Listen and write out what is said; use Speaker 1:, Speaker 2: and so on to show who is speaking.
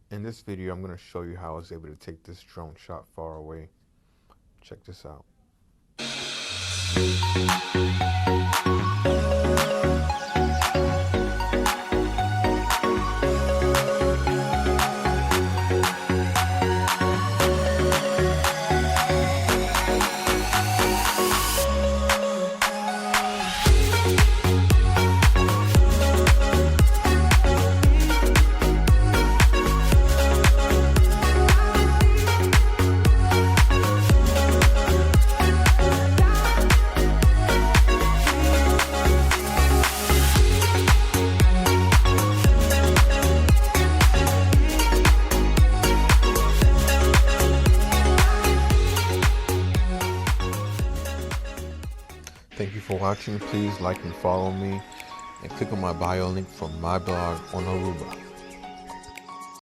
Speaker 1: In this video, I'm going to show you how I was able to take this drone shot far away. Check this out. Thank you for watching. Please like and follow me, and click on my bio link for my blog on Aruba.